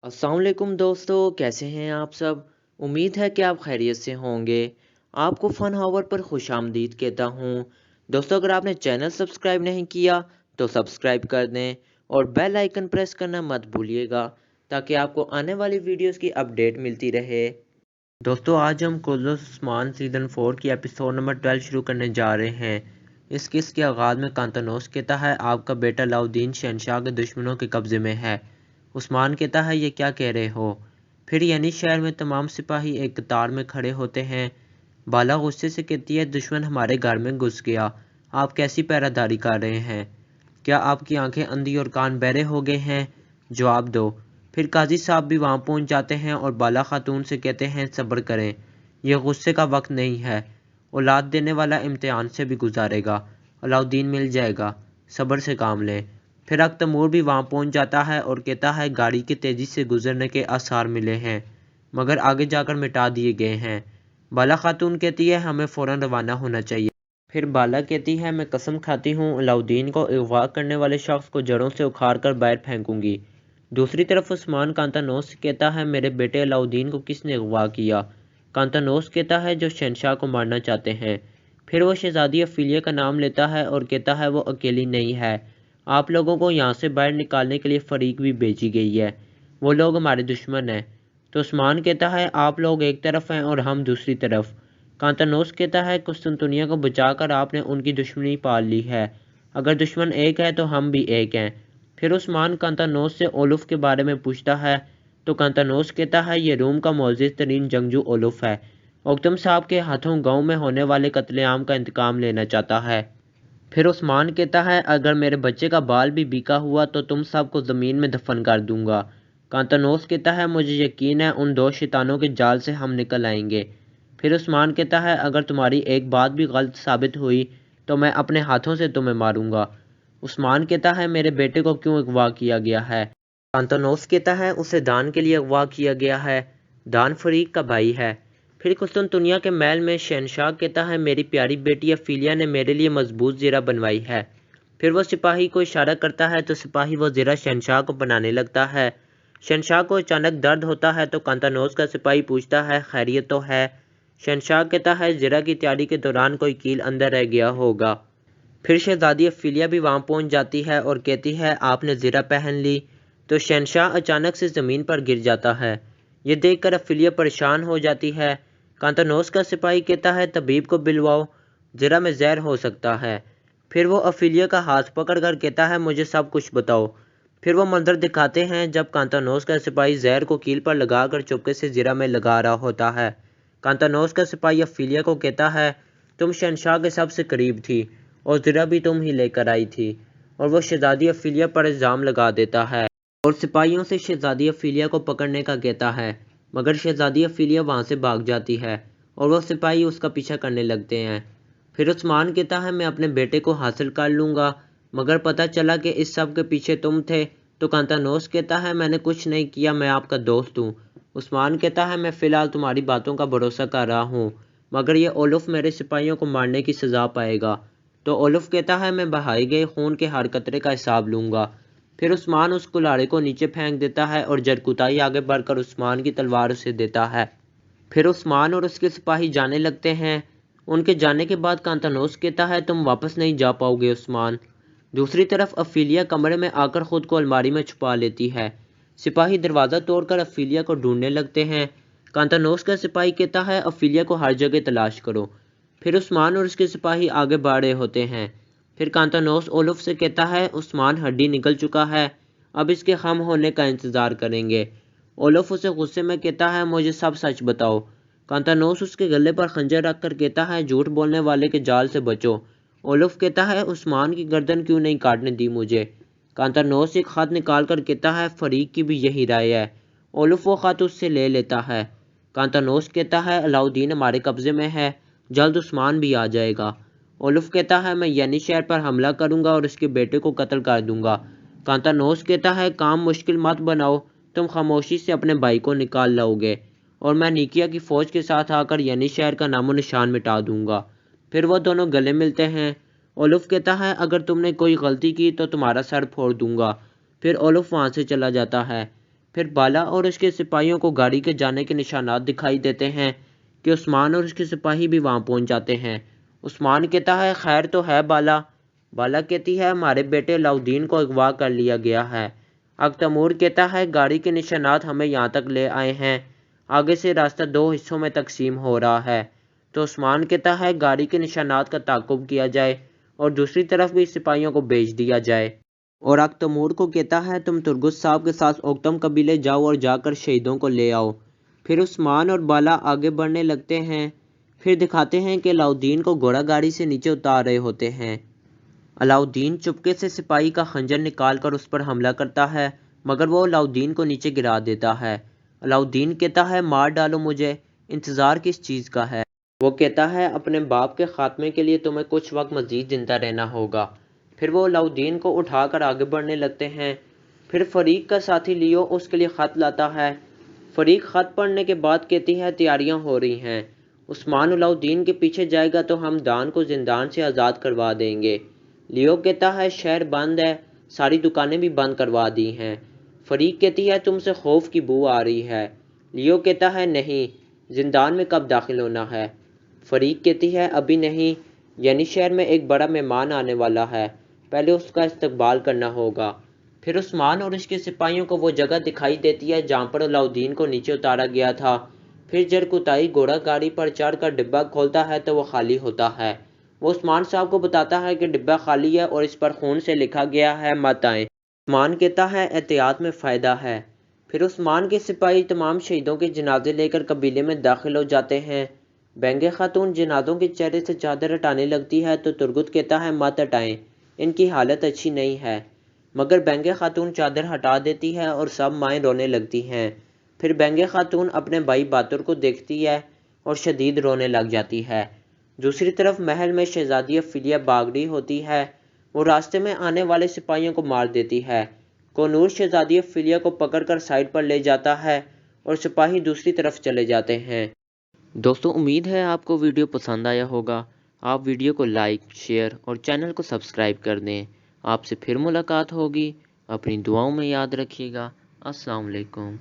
अस्सलाम वालेकुम दोस्तों, कैसे हैं आप सब। उम्मीद है कि आप खैरियत से होंगे। आपको फ़न हावर पर खुशामदीद कहता हूँ। दोस्तों, अगर आपने चैनल सब्सक्राइब नहीं किया तो सब्सक्राइब कर दें और बेल आइकन प्रेस करना मत भूलिएगा ताकि आपको आने वाली वीडियोस की अपडेट मिलती रहे। दोस्तों, आज हम कुल्लुस उस्मान सीज़न 4 की एपिसोड नंबर 12 शुरू करने जा रहे हैं। इस किस्त के आगाज़ में कांतानोस कहता है आपका बेटा अलाउद्दीन शहंशाह के दुश्मनों के कब्ज़े में है। उस्मान कहता है ये क्या कह रहे हो। फिर यानी शहर में तमाम सिपाही एक कतार में खड़े होते हैं। बाला गुस्से से कहती है दुश्मन हमारे घर में घुस गया, आप कैसी पहरादारी कर रहे हैं। क्या आपकी आंखें अंधी और कान बहरे हो गए हैं, जवाब दो। फिर काजी साहब भी वहाँ पहुँच जाते हैं और बाला खातून से कहते हैं सब्र करें, यह गुस्से का वक्त नहीं है। औलाद देने वाला इम्तिहान से भी गुजारेगा, अलाउद्दीन मिल जाएगा, सब्र से काम लें। फिर तैमूर भी वहाँ पहुँच जाता है और कहता है गाड़ी के तेज़ी से गुजरने के आसार मिले हैं मगर आगे जाकर मिटा दिए गए हैं। बाला खातून कहती है हमें फ़ौरन रवाना होना चाहिए। फिर बाला कहती है मैं कसम खाती हूँ अलाउद्दीन को अगवा करने वाले शख्स को जड़ों से उखाड़ कर बाहर फेंकूंगी। दूसरी तरफ उस्मान कांतानोस कहता है मेरे बेटे अलाउद्दीन को किसने अगवा किया। कांतानोस कहता है जो शहंशाह को मारना चाहते हैं। फिर वो शहजादी अफीलिया का नाम लेता है और कहता है वो अकेली नहीं है, आप लोगों को यहाँ से बाहर निकालने के लिए फरीक भी भेजी गई है, वो लोग हमारे दुश्मन हैं। तो उस्मान कहता है आप लोग एक तरफ हैं और हम दूसरी तरफ। कांतानोस कहता है कुस्तुनतुनिया को बचाकर आपने उनकी दुश्मनी पाल ली है, अगर दुश्मन एक है तो हम भी एक हैं। फिर उस्मान कांतानोस से ओलुफ के बारे में पूछता है तो कांतानोस कहता है ये रूम का मोअज़्ज़ज़ तरीन जंगजू ओलुफ है, ओक्तम साहब के हाथों गांव में होने वाले कत्लेआम का इंतकाम लेना चाहता है। फिर उस्मान कहता है अगर मेरे बच्चे का बाल भी बिका हुआ तो तुम सबको ज़मीन में दफन कर दूंगा। कांतानोस कहता है मुझे यकीन है उन दो शैतानों के जाल से हम निकल आएंगे। फिर उस्मान कहता है अगर तुम्हारी एक बात भी गलत साबित हुई तो मैं अपने हाथों से तुम्हें मारूंगा। उस्मान कहता है मेरे बेटे को क्यों अगवा किया गया है। कांतानोस कहता है उसे दान के लिए अगवा किया गया है, दान फरीक का भाई है। फिर कुस्तुनतुनिया के महल में शहंशाह कहता है मेरी प्यारी बेटी अफीलिया ने मेरे लिए मजबूत ज़ेरा बनवाई है। फिर वो सिपाही को इशारा करता है तो सिपाही वो ज़ेरा शहंशाह को बनाने लगता है। शहंशाह को अचानक दर्द होता है तो कांतानोस का सिपाही पूछता है खैरियत तो है। शहंशाह कहता है ज़ेरा की तैयारी के दौरान कोई कील अंदर रह गया होगा। फिर शहजादी अफीलिया भी वहाँ पहुँच जाती है और कहती है आपने ज़ेरा पहन ली। तो शहंशाह अचानक से ज़मीन पर गिर जाता है। ये देखकर अफीलिया परेशान हो जाती है। कांतानोस का सिपाही कहता है तबीब को बुलवाओ, ज़रा में जहर हो सकता है। फिर वो अफीलिया का हाथ पकड़ कर कहता है मुझे सब कुछ बताओ। फिर वो मंजर दिखाते हैं जब कांतानोस का सिपाही जहर को कील पर लगाकर चुपके से ज़रा में लगा रहा होता है। कांतानोस का सिपाही अफीलिया को कहता है तुम शहंशाह के सबसे करीब थी और ज़रा भी तुम ही लेकर आई थी, और वो शहजादी अफीलिया पर इल्ज़ाम लगा देता है और सिपाहियों से शहजादी अफीलिया को पकड़ने का कहता है मगर शहजादी अफीलिया वहाँ से भाग जाती है और वो सिपाही उसका पीछा करने लगते हैं। फिर उस्मान कहता है मैं अपने बेटे को हासिल कर लूँगा मगर पता चला कि इस सब के पीछे तुम थे। तो कांतानोस कहता है मैंने कुछ नहीं किया, मैं आपका दोस्त हूँ। उस्मान कहता है मैं फ़िलहाल तुम्हारी बातों का भरोसा कर रहा हूँ मगर ये ओलुफ मेरे सिपाहियों को मारने की सज़ा पाएगा। तो ओलुफ कहता है मैं बहाए गए खून के हर कतरे का हिसाब लूँगा। फिर उस्मान उस कुल्हाड़े को नीचे फेंक देता है और जरकुताई आगे बढ़कर उस्मान की तलवार उसे देता है। फिर उस्मान और उसके सिपाही जाने लगते हैं। उनके जाने के बाद कांतानोस कहता है तुम वापस नहीं जा पाओगे उस्मान। दूसरी तरफ अफीलिया कमरे में आकर खुद को अलमारी में छुपा लेती है। सिपाही दरवाज़ा तोड़कर अफीलिया को ढूंढने लगते हैं। कांतानोस का सिपाही कहता है अफीलिया को हर जगह तलाश करो। फिर उस्मान और उसके सिपाही आगे बढ़ रहे होते हैं। फिर कांतानोस ओलुफ से कहता है उस्मान हड्डी निकल चुका है, अब इसके खम होने का इंतज़ार करेंगे। ओलुफ उसे गुस्से में कहता है मुझे सब सच बताओ। कांतानोस उसके गले पर खंजर रखकर कहता है झूठ बोलने वाले के जाल से बचो। ओलुफ कहता है उस्मान की गर्दन क्यों नहीं काटने दी मुझे। कांतानोस एक खत निकाल कर कहता है फरीक की भी यही राय है। ओलुफ वो खत उससे ले लेता है। कांतानोस कहता है अलाउद्दीन हमारे कब्ज़े में है, जल्द उस्मान भी आ जाएगा। ओलुफ कहता है मैं यानी शहर पर हमला करूंगा और उसके बेटे को कत्ल कर दूंगा। कांतानोस कहता है काम मुश्किल मत बनाओ, तुम खामोशी से अपने भाई को निकाल लाओगे और मैं निकिया की फ़ौज के साथ आकर यानी शहर का नामो निशान मिटा दूंगा। फिर वो दोनों गले मिलते हैं। ओलुफ कहता है अगर तुमने कोई गलती की तो तुम्हारा सर फोड़ दूंगा। फिर ओलुफ वहाँ से चला जाता है। پھر بالا اور اس کے سپاہیوں کو گاڑی کے جانے کے نشانات دکھائی دیتے ہیں کہ عثمان اور اس کے سپاہی بھی وہاں پہنچ جاتے ہیں۔ عثمان کہتا ہے خیر تو ہے بالا۔ بالا کہتی ہے ہمارے بیٹے علاؤدین کو اغوا کر لیا گیا ہے۔ اختمور کہتا ہے گاڑی کے نشانات ہمیں یہاں تک لے آئے ہیں، آگے سے راستہ 2 حصوں میں تقسیم ہو رہا ہے۔ تو عثمان کہتا ہے گاڑی کے نشانات کا تعاقب کیا جائے اور دوسری طرف بھی سپاہیوں کو بھیج دیا جائے۔ اور اختمور کو کہتا ہے تم ترگس صاحب کے ساتھ اوکتم قبیلے جاؤ اور جا کر شہیدوں کو لے آؤ۔ پھر عثمان اور بالا آگے بڑھنے لگتے ہیں۔ پھر دکھاتے ہیں کہ علاؤدین کو گھوڑا گاڑی سے نیچے اتار رہے ہوتے ہیں۔ علاؤدین چپکے سے سپاہی کا خنجر نکال کر اس پر حملہ کرتا ہے، مگر وہ علاؤدین کو نیچے گرا دیتا ہے۔ علاؤدین کہتا ہے مار ڈالو مجھے، انتظار کس چیز کا ہے؟ وہ کہتا ہے اپنے باپ کے خاتمے کے لیے تمہیں کچھ وقت مزید زندہ رہنا ہوگا۔ پھر وہ علاؤدین کو اٹھا کر آگے بڑھنے لگتے ہیں۔ پھر فریق کا ساتھی لیو اس کے لیے خط لاتا ہے۔ فریق خط پڑھنے کے بعد کہتی ہے تیاریاں ہو رہی ہیں، عثمان علاؤدین کے پیچھے جائے گا تو ہم دان کو زندان سے آزاد کروا دیں گے۔ لیو کہتا ہے شہر بند ہے، ساری دکانیں بھی بند کروا دی ہیں۔ فریق کہتی ہے تم سے خوف کی بو آ رہی ہے۔ لیو کہتا ہے نہیں، زندان میں کب داخل ہونا ہے؟ فریق کہتی ہے ابھی نہیں، یعنی شہر میں ایک بڑا مہمان آنے والا ہے، پہلے اس کا استقبال کرنا ہوگا۔ پھر عثمان اور اس کے سپاہیوں کو وہ جگہ دکھائی دیتی ہے جہاں پر علاؤدین کو نیچے اتارا گیا تھا۔ پھر جرکوتائی گھوڑا گاڑی پر چڑھ کر ڈبہ کھولتا ہے تو وہ خالی ہوتا ہے۔ وہ عثمان صاحب کو بتاتا ہے کہ ڈبہ خالی ہے اور اس پر خون سے لکھا گیا ہے مت آئیں۔ عثمان کہتا ہے احتیاط میں فائدہ ہے۔ پھر عثمان کے سپاہی تمام شہیدوں کے جنازے لے کر قبیلے میں داخل ہو جاتے ہیں۔ بینگے خاتون جنازوں کے چہرے سے چادر ہٹانے لگتی ہے تو ترگت کہتا ہے مت ہٹائیں، ان کی حالت اچھی نہیں ہے، مگر بینگے خاتون چادر ہٹا دیتی ہے اور سب مائیں رونے لگتی ہیں۔ پھر بینگے خاتون اپنے بھائی باتر کو دیکھتی ہے اور شدید رونے لگ جاتی ہے۔ دوسری طرف محل میں شہزادی افیلیہ بھاگ رہی ہوتی ہے، وہ راستے میں آنے والے سپاہیوں کو مار دیتی ہے۔ کونور شہزادی افیلیہ کو پکڑ کر سائڈ پر لے جاتا ہے اور سپاہی دوسری طرف چلے جاتے ہیں۔ دوستو امید ہے آپ کو ویڈیو پسند آیا ہوگا۔ آپ ویڈیو کو لائک، شیئر اور چینل کو سبسکرائب کر دیں۔ آپ سے پھر ملاقات ہوگی، اپنی دعاؤں میں یاد رکھیے گا۔ السلام علیکم۔